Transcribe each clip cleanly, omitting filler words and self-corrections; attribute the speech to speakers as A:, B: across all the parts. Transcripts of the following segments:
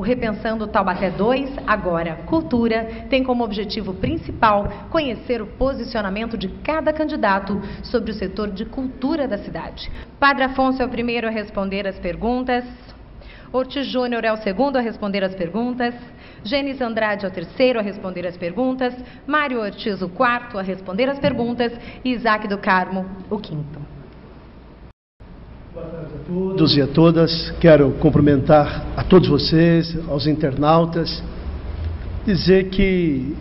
A: Repensando Taubaté 2, agora Cultura, tem como objetivo principal conhecer o posicionamento de cada candidato sobre o setor de cultura da cidade. Padre Afonso é o primeiro a responder as perguntas. Ortiz Júnior é o segundo a responder as perguntas. Gênesis Andrade é o terceiro a responder as perguntas. Mário Ortiz, o quarto a responder as perguntas. E Isaac do Carmo, o quinto.
B: Boa tarde a todos e a todas. Quero cumprimentar a todos vocês, aos internautas, dizer que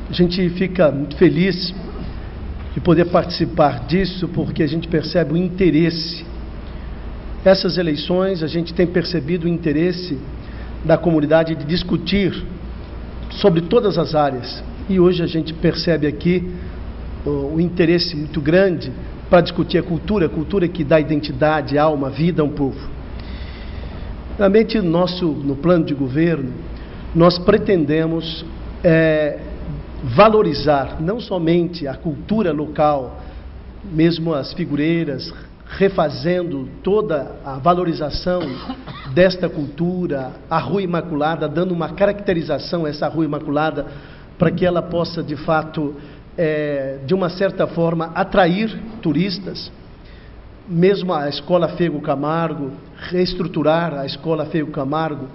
B: a gente fica muito feliz de poder participar disso, porque a gente percebe o interesse. Essas eleições, a gente tem percebido o interesse da comunidade de discutir sobre todas as áreas. E hoje a gente percebe aqui o interesse muito grande para discutir a cultura que dá identidade, alma, vida a um povo. Realmente, no plano de governo, nós pretendemos valorizar não somente a cultura local, mesmo as figureiras, refazendo toda a valorização desta cultura, a Rua Imaculada, dando uma caracterização a essa Rua Imaculada, para que ela possa, de fato, de uma certa forma, atrair turistas. Mesmo a Escola Fego Camargo, reestruturar a Escola Fego Camargo,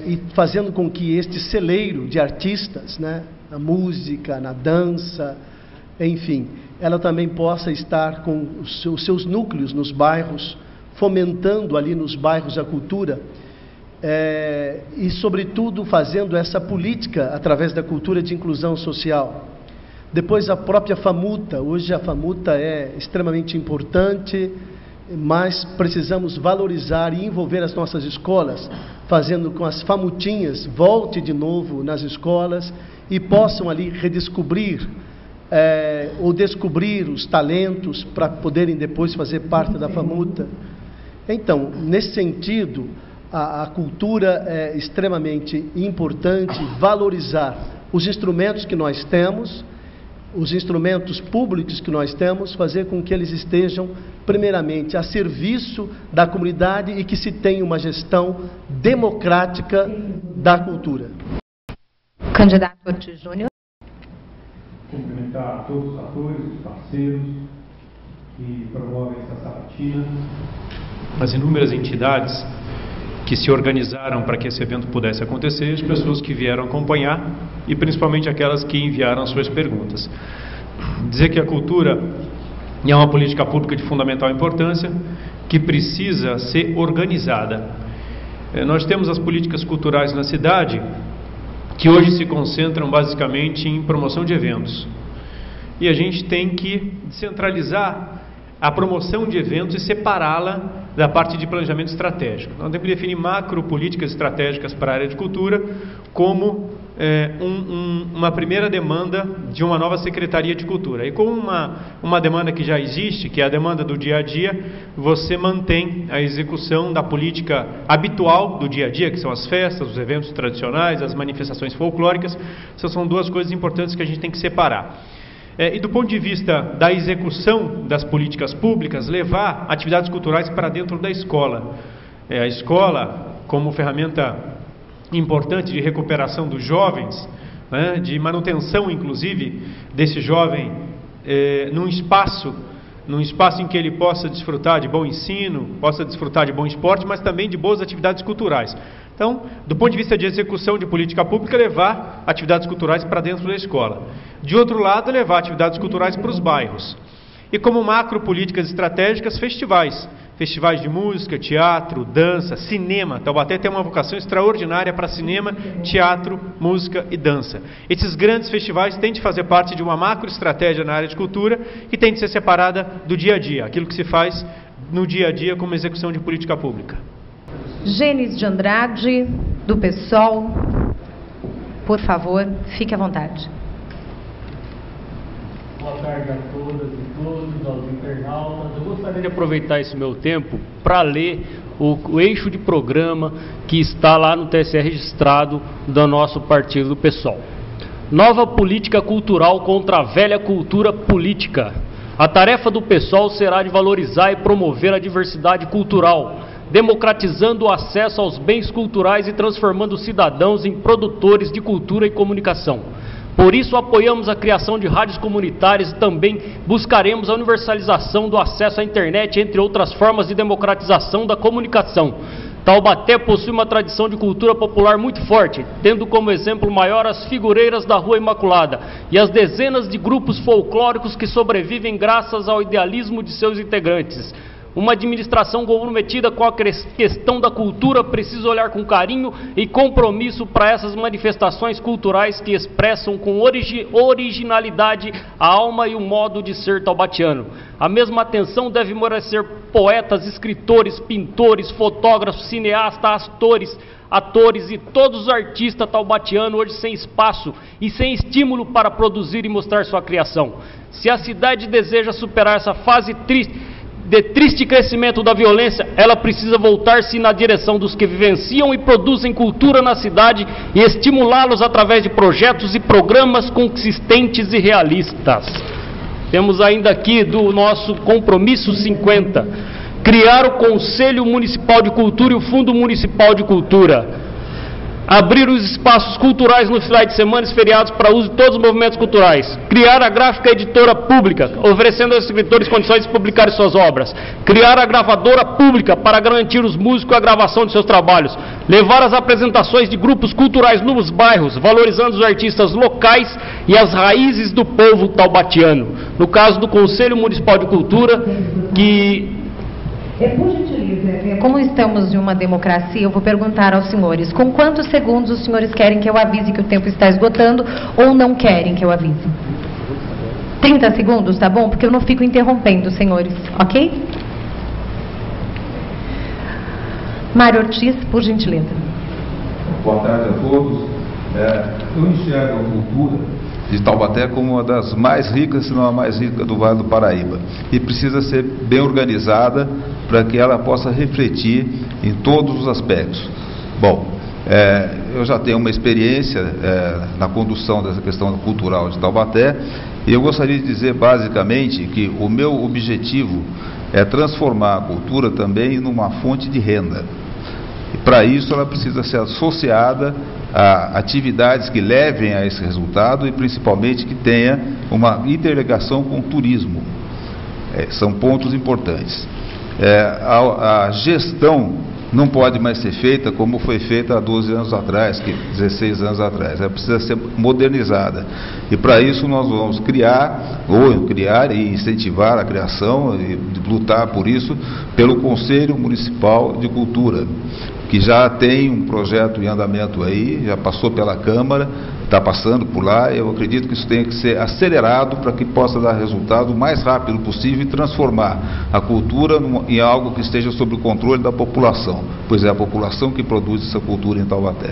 B: e fazendo com que este celeiro de artistas, né, na música, na dança, enfim, ela também possa estar com os seus núcleos nos bairros, fomentando ali nos bairros a cultura, e, sobretudo, fazendo essa política através da cultura de inclusão social. Depois, a própria FAMUTA. Hoje a FAMUTA é extremamente importante, mas precisamos valorizar e envolver as nossas escolas, fazendo com que as famutinhas voltem de novo nas escolas e possam ali redescobrir ou descobrir os talentos para poderem depois fazer parte da FAMUTA. Então, nesse sentido, a cultura é extremamente importante, valorizar os instrumentos que nós temos, os instrumentos públicos que nós temos, fazer com que eles estejam, primeiramente, a serviço da comunidade e que se tenha uma gestão democrática da cultura.
A: Candidato Ortiz Júnior.
C: Cumprimentar todos os atores, os parceiros que promovem essa sabatina, as inúmeras entidades que se organizaram para que esse evento pudesse acontecer, as pessoas que vieram acompanhar e principalmente aquelas que enviaram suas perguntas. Dizer que a cultura é uma política pública de fundamental importância que precisa ser organizada. Nós temos as políticas culturais na cidade que hoje se concentram basicamente em promoção de eventos. E a gente tem que centralizar a promoção de eventos e separá-la da parte de planejamento estratégico. Nós temos que definir macro políticas estratégicas para a área de cultura como uma primeira demanda de uma nova Secretaria de Cultura. E como uma demanda que já existe, que é a demanda do dia a dia, você mantém a execução da política habitual do dia a dia, que são as festas, os eventos tradicionais, as manifestações folclóricas. Essas são duas coisas importantes que a gente tem que separar. E do ponto de vista da execução das políticas públicas, levar atividades culturais para dentro da escola. A escola, como ferramenta importante de recuperação dos jovens, né, de manutenção, inclusive, desse jovem num espaço em que ele possa desfrutar de bom ensino, possa desfrutar de bom esporte, mas também de boas atividades culturais. Então, do ponto de vista de execução de política pública, levar atividades culturais para dentro da escola. De outro lado, levar atividades culturais para os bairros. E como macro políticas estratégicas, festivais. Festivais de música, teatro, dança, cinema. Taubaté tem uma vocação extraordinária para cinema, teatro, música e dança. Esses grandes festivais têm de fazer parte de uma macro estratégia na área de cultura que tem de ser separada do dia a dia, aquilo que se faz no dia a dia como execução de política pública.
A: Gênesis de Andrade, do PSOL, por favor, fique à vontade.
D: Boa tarde a todas e todos, aos internautas. Eu gostaria de aproveitar esse meu tempo para ler o eixo de programa que está lá no TSE registrado do nosso partido do PSOL. Nova política cultural contra a velha cultura política. A tarefa do PSOL será de valorizar e promover a diversidade cultural, democratizando o acesso aos bens culturais e transformando os cidadãos em produtores de cultura e comunicação. Por isso, apoiamos a criação de rádios comunitárias e também buscaremos a universalização do acesso à internet, entre outras formas de democratização da comunicação. Taubaté possui uma tradição de cultura popular muito forte, tendo como exemplo maior as figureiras da Rua Imaculada e as dezenas de grupos folclóricos que sobrevivem graças ao idealismo de seus integrantes. Uma administração comprometida com a questão da cultura precisa olhar com carinho e compromisso para essas manifestações culturais que expressam com originalidade a alma e o modo de ser taubatiano. A mesma atenção deve merecer poetas, escritores, pintores, fotógrafos, cineastas, atores e todos os artistas taubatianos hoje sem espaço e sem estímulo para produzir e mostrar sua criação. Se a cidade deseja superar essa fase de triste crescimento da violência, ela precisa voltar-se na direção dos que vivenciam e produzem cultura na cidade e estimulá-los através de projetos e programas consistentes e realistas. Temos ainda aqui do nosso compromisso 50, criar o Conselho Municipal de Cultura e o Fundo Municipal de Cultura. Abrir os espaços culturais nos finais de semana e feriados para uso de todos os movimentos culturais. Criar a gráfica editora pública, oferecendo aos escritores condições de publicarem suas obras. Criar a gravadora pública para garantir os músicos a gravação de seus trabalhos. Levar as apresentações de grupos culturais nos bairros, valorizando os artistas locais e as raízes do povo taubatiano. No caso do Conselho Municipal de Cultura, que...
A: Por gentileza, como estamos em uma democracia, eu vou perguntar aos senhores, com quantos segundos os senhores querem que eu avise que o tempo está esgotando ou não querem que eu avise? 30 segundos, tá bom? Porque eu não fico interrompendo, senhores, ok? Mário Ortiz, por gentileza.
E: Boa tarde a todos. Eu enxergo a cultura de Taubaté como uma das mais ricas, se não a mais rica do Vale do Paraíba. E precisa ser bem organizada para que ela possa refletir em todos os aspectos. Bom, eu já tenho uma experiência na condução dessa questão cultural de Taubaté e eu gostaria de dizer basicamente que o meu objetivo é transformar a cultura também numa fonte de renda. E para isso ela precisa ser associada a atividades que levem a esse resultado e principalmente que tenha uma interligação com o turismo. São pontos importantes. A gestão não pode mais ser feita como foi feita há 12 anos atrás, 16 anos atrás. Ela precisa ser modernizada. E para isso nós vamos criar e incentivar a criação e lutar por isso pelo Conselho Municipal de Cultura, que já tem um projeto em andamento aí, já passou pela Câmara, está passando por lá. Eu acredito que isso tem que ser acelerado para que possa dar resultado o mais rápido possível e transformar a cultura em algo que esteja sob o controle da população, pois é a população que produz essa cultura em Taubaté.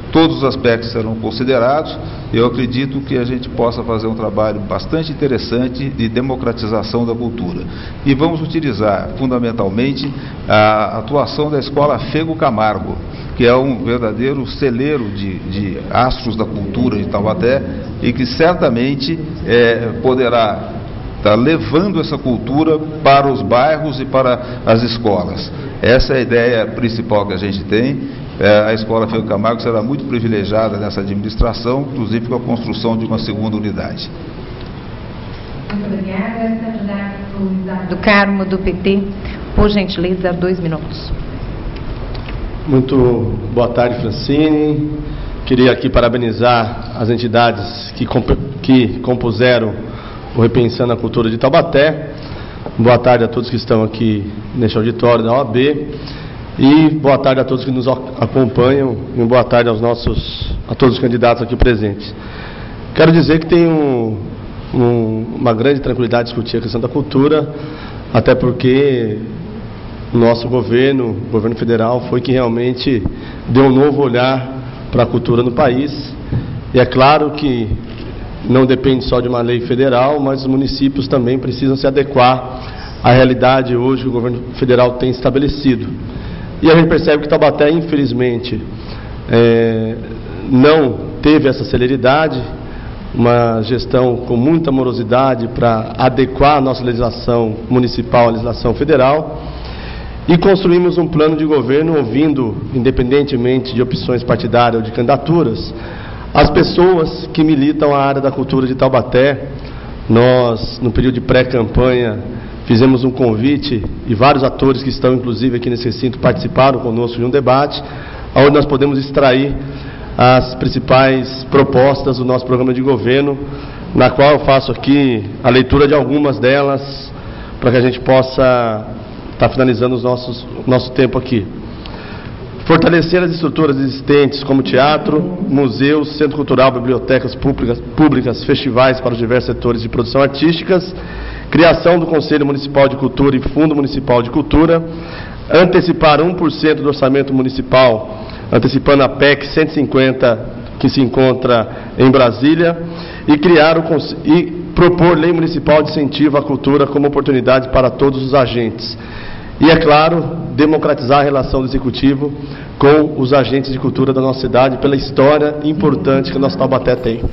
E: Todos os aspectos serão considerados. Eu acredito que a gente possa fazer um trabalho bastante interessante de democratização da cultura. E vamos utilizar fundamentalmente a atuação da Escola Fego Camargo, que é um verdadeiro celeiro de astros da cultura de Taubaté e que certamente poderá estar levando essa cultura para os bairros e para as escolas. Essa é a ideia principal que a gente tem. A Escola Fego Camargo será muito privilegiada nessa administração, inclusive com a construção de uma segunda unidade.
A: Muito obrigada. Candidato do Carmo, do PT, por gentileza, 2 minutos.
B: Muito boa tarde, Francine. Queria aqui parabenizar as entidades que compuseram o Repensando a Cultura de Taubaté. Boa tarde a todos que estão aqui neste auditório da OAB. E boa tarde a todos que nos acompanham e boa tarde a todos os candidatos aqui presentes. Quero dizer que tenho uma grande tranquilidade de discutir a questão da cultura, até porque o nosso governo, o governo federal, foi que realmente deu um novo olhar para a cultura no país. E é claro que não depende só de uma lei federal, mas os municípios também precisam se adequar à realidade hoje que o governo federal tem estabelecido. E a gente percebe que Taubaté, infelizmente, não teve essa celeridade, uma gestão com muita morosidade para adequar a nossa legislação municipal à legislação federal.
F: E construímos um plano de governo ouvindo, independentemente de opções partidárias ou de candidaturas, as pessoas que militam a área da cultura de Taubaté. Nós, no período de pré-campanha, fizemos um convite e vários atores que estão, inclusive, aqui nesse recinto participaram conosco de um debate, onde nós podemos extrair as principais propostas do nosso programa de governo, na qual eu faço aqui a leitura de algumas delas, para que a gente possa estar finalizando o nosso tempo aqui. Fortalecer as estruturas existentes, como teatro, museus, centro cultural, bibliotecas públicas, festivais para os diversos setores de produção artísticas, criação do Conselho Municipal de Cultura e Fundo Municipal de Cultura, antecipar 1% do orçamento municipal, antecipando a PEC 150, que se encontra em Brasília, e propor lei municipal de incentivo à cultura como oportunidade para todos os agentes. E, é claro, democratizar a relação do Executivo com os agentes de cultura da nossa cidade, pela história importante que o nosso Taubaté tem.